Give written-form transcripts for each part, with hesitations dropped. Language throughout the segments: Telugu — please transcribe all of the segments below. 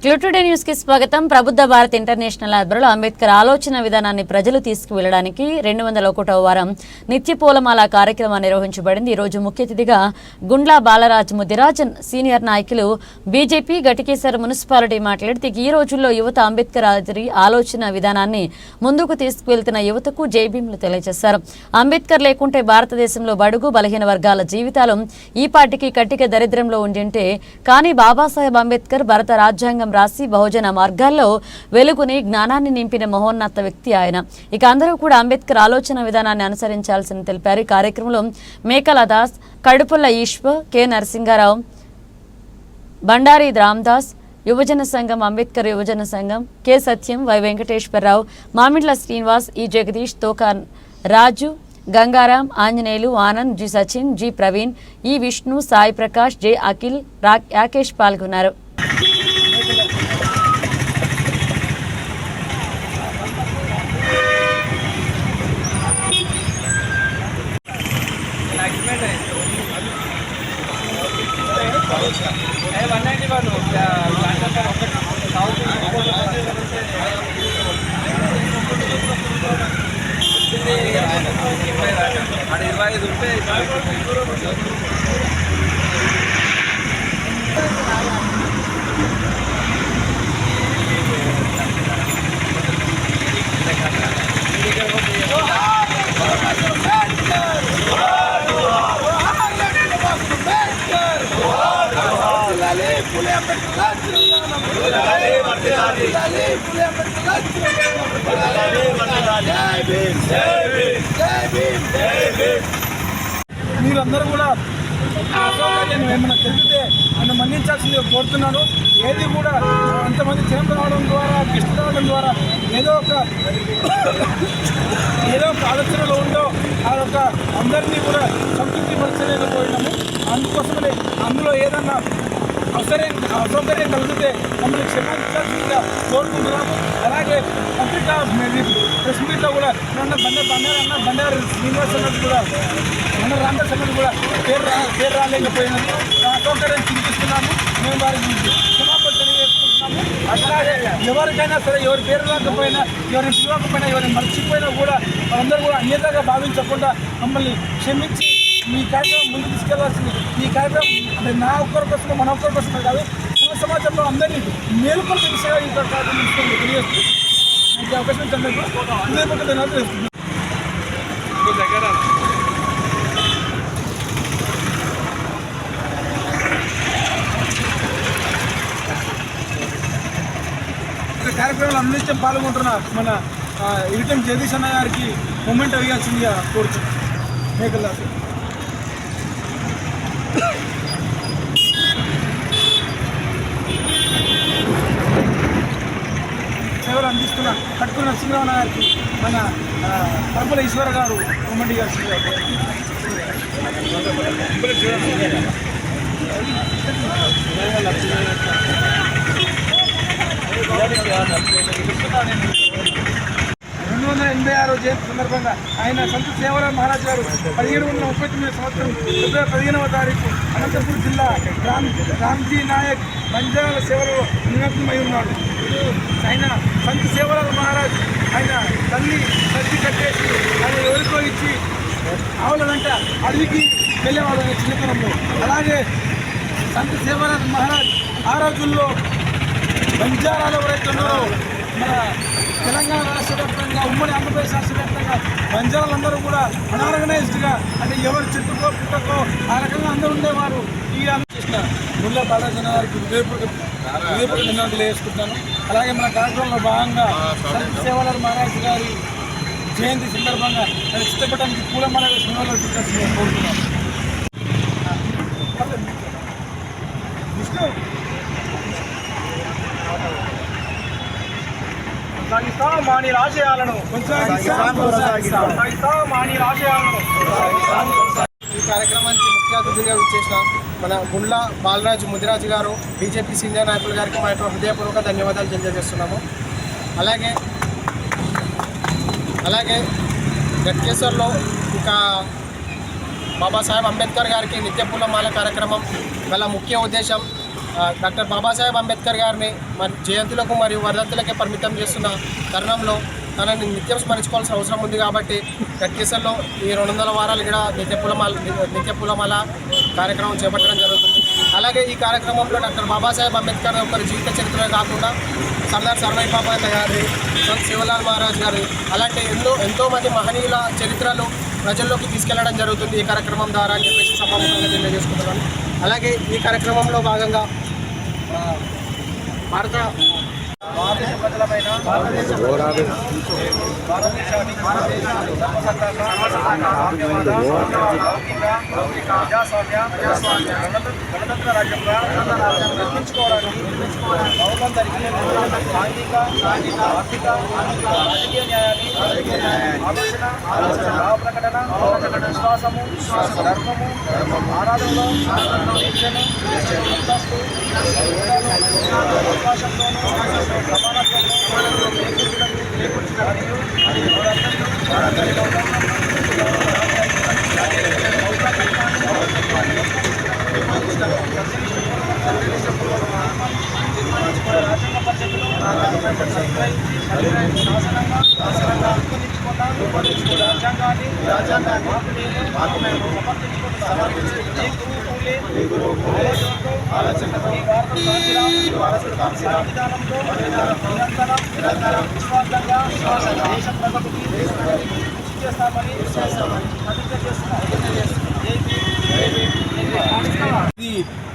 టుడే న్యూస్ కి స్వాగతం. ప్రబుద్ధ భారత్ ఇంటర్నేషనల్ ఆధ్వర్యంలో అంబేద్కర్ ఆలోచన విధానాన్ని ప్రజలు తీసుకువెళ్లడానికి 201వ వారం నిత్య పూలమాల కార్యక్రమం నిర్వహించబడింది. ఈ రోజు ముఖ్య అతిథిగా గుండ్ల బాలరాజ్ ముదిరాజ్ సీనియర్ నాయకులు బీజేపీ గటికేశ్వర మున్సిపాలిటీ మాట్లాడుతూ ఈ రోజుల్లో యువత అంబేద్కర్ ఆలోచన విధానాన్ని ముందుకు తీసుకువెళ్తున్న యువతకు జైభీములు తెలియజేశారు. అంబేద్కర్ లేకుంటే భారతదేశంలో బడుగు బలహీన వర్గాల జీవితాలు ఈ పార్టీకి కట్టిక దరిద్రంలో ఉండింటే, కానీ బాబాసాహెబ్ అంబేద్కర్ భారత రాజ్యాంగం రాసి బహుజన మార్గాల్లో వెలుగుని జ్ఞానాన్ని నింపిన మహోన్నత వ్యక్తి ఆయన. ఇక అందరూ కూడా అంబేద్కర్ ఆలోచన విధానాన్ని అనుసరించాల్సిన తెలిపారు. ఈ కార్యక్రమంలో మేకల దాస్, కడుపుల్ల ఈశ్వర్, కె నరసింగారావు, బండారి రామ్దాస్, యువజన సంఘం, అంబేద్కర్ యువజన సంఘం, K Satyam, Y Venkateswararao, Mamidla Srinivas, E Jagadish, Toka Raju, Gangaram, Anjaneyulu, Anand, G Sachin, G Praveen, E Vishnu, Sai Prakash, J Akhil, Rakesh పాల్గొన్నారు. మీరందరూ కూడా అసౌకర్యాన్ని ఏమైనా తెలిపితే నన్ను మన్నించాల్సిందిగా కోరుతున్నాను. ఏది కూడా అంతమంది చేంబర్ రావడం ద్వారా, గెస్ట్ రావడం ద్వారా ఏదో ఒక ఆలోచనలో ఉందో ఆ యొక్క అందరినీ కూడా సంతృప్తి పరచలేకపోయినాము. అందుకోసమనే అందులో ఏదన్నా అసౌకర్యం కలిగితే మమ్మల్ని క్షమించాల్సిందిగా కోరుకుంటున్నాము. అలాగే పత్రికా ప్రెస్ మీట్లో కూడా బండారు శ్రీనివాస్ అన్నది కూడా మన రామదాస్ అన్నది కూడా పేరు రాలేకపోయినది. అసౌకర్యం చింతిస్తున్నాము. మేము వారికి క్షమాపణ తెలియజేసుకుంటున్నాము. అట్లాగే ఎవరికైనా సరే, ఎవరి పేరు రాకపోయినా, ఎవరిని పిలవకపోయినా, ఎవరిని మర్చిపోయినా కూడా వాళ్ళందరూ కూడా అన్యతగా భావించకుండా మమ్మల్ని క్షమించి ఈ కార్యక్రమం ముందుకు తీసుకెళ్లాల్సింది. ఈ కార్యక్రమం అంటే నా ఒక్కరి కోసం, మన ఒక్కరి కోసమే కాదు, సమాజంలో అందరినీ మేలుకొల్పే దిశగా ఈ కార్యక్రమం తెలియజేస్తుంది. నాకు అవకాశం చంద్రకు ధన్యవాదాలు. కార్యక్రమాలు అన్నిష్టం పాల్గొంటున్న మన ఇరిటం జగదీష్ అన్న గారికి మూమెంట్ అయ్యాల్సిందిగా కోరుతున్నాను. మేకల సేవలు అందిస్తున్న కట్టుకున్న నరసింహరావు గారికి మన కడుపుల ఈశ్వర గారు మూమెంట్ ఇవ్వాల్సిందిగా జయంతి సందర్భంగా ఆయన సంత సేవరాం మహారాజ్ గారు 1739 సంవత్సరం ఫిబ్రవరి 15వ తారీఖు అనంతపురం జిల్లా రామ్జీ నాయక్ బంజారాల సేవలో నిమగ్నమై ఉన్నాడు. ఆయన సంత సేవరాం మహారాజ్ ఆయన తల్లి సర్ది కట్టేసి ఆయన ఎవరికో ఇచ్చి ఆవుల వెంట అడవికి వెళ్ళేవాడు చిన్నతనంలో. అలాగే సంత సేవరాం మహారాజ్ ఆ రోజుల్లో బంజారాలు ఎవరైతే ఉన్నారో మన తెలంగాణ రాష్ట్ర వ్యాప్తంగా, ఉమ్మడి ఆంధ్రప్రదేశ్ రాష్ట్ర వ్యాప్తంగా బంజారాలందరూ కూడా అనార్గనైజ్డ్గా, అంటే ఎవరి చెట్టుకో పుట్టకో ఆ రకంగా అందరూ ఉండేవారు. ఈ చేసిన గుండ్ల బాలరాజ్ గారికి హృదయపూర్వక ధన్యవాదాలు వేసుకుంటాను. అలాగే మన కార్యక్రమంలో భాగంగా సేవలర్ మహారాజ్ గారి జయంతి సందర్భంగా ఆయన చిత్తపటానికి పూలమాల సినిమాలో చూడాల్సిందిగా కోరుతున్నాను. మాని రాజయాలను ఈ కార్యక్రమానికి ముఖ్య అతిథిగా వచ్చేసిన మన గుండ్ల బాలరాజ్ ముదిరాజ్ గారు, బీజేపీ సీనియర్ నాయకుల గారికి మా యొక్క హృదయపూర్వక ధన్యవాదాలు తెలియజేస్తున్నాము. అలాగే గట్కేశ్వర్లో ఇంకా బాబాసాహెబ్ అంబేద్కర్ గారికి నిత్య పూలమాల కార్యక్రమం గల ముఖ్య ఉద్దేశం డాక్టర్ బాబాసాహెబ్ అంబేద్కర్ గారిని మరి జయంతులకు మరియు వర్ధంతులకే పరిమితం చేస్తున్న తరుణంలో తనని నిత్యం స్మరించుకోవాల్సిన అవసరం ఉంది కాబట్టి గట్కేసర్లో ఈ 200 వారాలు కూడా నిత్య పూలమాల కార్యక్రమం చేపట్టడం జరుగుతుంది. అలాగే ఈ కార్యక్రమంలో డాక్టర్ బాబాసాహెబ్ అంబేద్కర్ ఒకరి జీవిత చరిత్ర కాకుండా సర్దార్ సర్వాయి పాపన్న గారి, సంత్ శివలాల్ మహారాజ్ గారి అలాంటి ఎంతోమంది మహనీయుల చరిత్రలు ప్రజల్లోకి తీసుకెళ్లడం జరుగుతుంది ఈ కార్యక్రమం ద్వారా అని చెప్పేసి సభాముఖంగా తెలియజేసుకుంటున్నాను. అలాగే ఈ కార్యక్రమంలో భాగంగా భారతదేశ ప్రజలపైన గణతంత్ర రాజ్యంగా నిర్మించుకోవడానికి పౌరులందరికీ సాంఘిక ఆర్థిక రాజకీయ న్యాయాన్ని ఆలోచన భావ ప్రకటన విశ్వాసము ధర్మము ఆరాధనలో అవకాశంలోనూ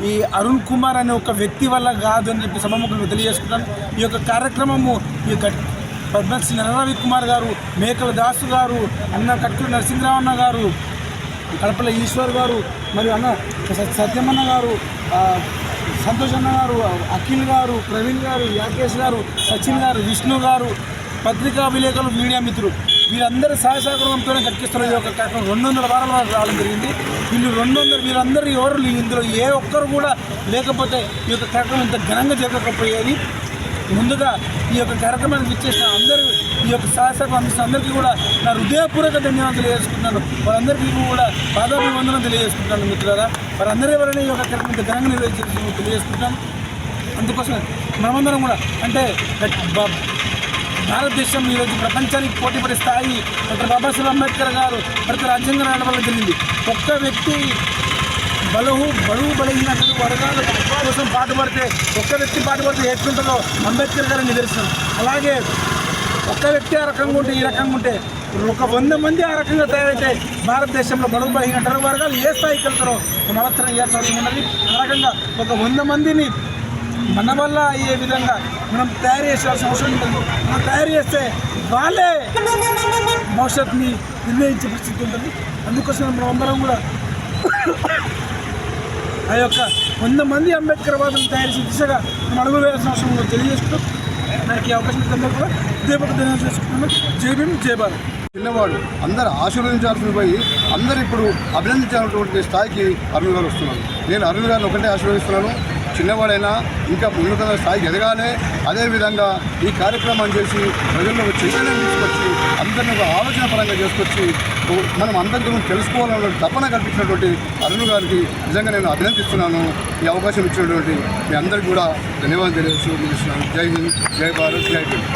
ఈ అరుణ్ కుమార్ అనే ఒక వ్యక్తి వల్ల కాదు అని చెప్పి సభాముఖంగా తెలియజేసుకుంటాను. ఈ యొక్క కార్యక్రమము ఈ పద్మశ్రీ నరరవి కుమార్ గారు, మేకల దాసు గారు, అన్న కట్కూరి నరసింహరావు అన్న గారు, కడపల ఈశ్వర్ గారు, మరియు అన్న సత్యమన్న గారు, సంతోష్ అన్న గారు, అఖిల్ గారు, ప్రవీణ్ గారు, యాకేష్ గారు, సచిన్ గారు, విష్ణు గారు, పత్రికా విలేకరులు, మీడియా మిత్రులు వీరందరి సహాయ సహకారంతో కట్టిస్తున్న ఈ యొక్క కార్యక్రమం 200 వారాల వరకు రావడం జరిగింది. వీరందరూ ఎవరు ఇందులో ఏ ఒక్కరు కూడా లేకపోతే ఈ యొక్క కార్యక్రమం ఇంత ఘనంగా జరగకపోయేది. ముందుగా ఈ యొక్క కార్యక్రమానికి ఇచ్చేసిన అందరూ ఈ యొక్క సహాయసహకారం అందిస్తున్న అందరికీ కూడా నా హృదయపూర్వక ధన్యవాదాలు తెలియజేసుకుంటున్నాను. వారందరికీ కూడా పాదాభివందనం తెలియజేసుకుంటాను మిత్రులారా. వారందరి వలన ఈ యొక్క కార్యక్రమం ఇంత ఘనంగా నిర్వహించి తెలియజేసుకుంటాను. అందుకోసం మనమందరం కూడా అంటే భారతదేశం ఈరోజు ప్రపంచానికి పోటీపడే స్థాయి డాక్టర్ బాబాసాహెబ్ అంబేద్కర్ గారు ప్రతి రాజ్యాంగం రాయడం వల్ల జరిగింది. ఒక్క వ్యక్తి బలువు బలహీన వర్గాల కోసం పాటుపడితే, ఒక్క వ్యక్తి పాటుపడితే ఎట్లుంటుందో అంబేద్కర్ గారు నిదర్శనం. అలాగే ఒక్క వ్యక్తి ఆ రకంగా ఉంటే, ఈ రకంగా ఉంటే, ఒక 100 మంది ఆ రకంగా తయారైతే భారతదేశంలో బడుగు బలహీన వర్గాలు ఏ స్థాయికి వెళ్తారో మలత్తరం చేయాల్సిన అవసరం ఉన్నది. ఆ రకంగా ఒక 100 మందిని మన వల్ల అయ్యే విధంగా మనం తయారు చేయాల్సిన అవసరం ఉంటుంది. మనం తయారు చేస్తే వాళ్ళే భవిష్యత్తుని నిర్ణయించే పరిస్థితి ఉంటుంది. అందుకోసం మనం అందరం కూడా ఆ యొక్క 100 మంది అంబేద్కర్ వాదులను తయారు చేసే దిశగా మనం అడుగు వేయాల్సిన అవసరం కూడా తెలియజేసుకుంటూ నాకు ఈ అవకాశం ఇచ్చిన కూడా ధన్యవాదాలు చేసుకుంటున్నాను. జై భీమ్, జై భారత్. పిల్లవాడు అందరూ ఆశీర్వదించాల్సిన పోయి అందరూ ఇప్పుడు అభినందించాల్సినటువంటి స్థాయికి అరుణ్ గారు వస్తున్నారు. నేను అరుణ్ గారిని ఒకటే ఆశీర్వదిస్తున్నాను. చిన్నవాడైనా ఇంకా ఉన్నత స్థాయికి ఎదగాలి. అదేవిధంగా ఈ కార్యక్రమం చేసి ప్రజల్లో చైతన్యం తీసుకొచ్చి అందరినీ ఒక ఆలోచన పరంగా చేసుకొచ్చి మనం అందరికీ తెలుసుకోవాలన్న తపన కల్పించినటువంటి అరుణ్ గారికి నిజంగా నేను అభినందిస్తున్నాను. ఈ అవకాశం ఇచ్చినటువంటి మీ అందరికీ కూడా ధన్యవాదాలు తెలియజేస్తున్నాను. జై హింద్, జై భారత్, జై హింద్.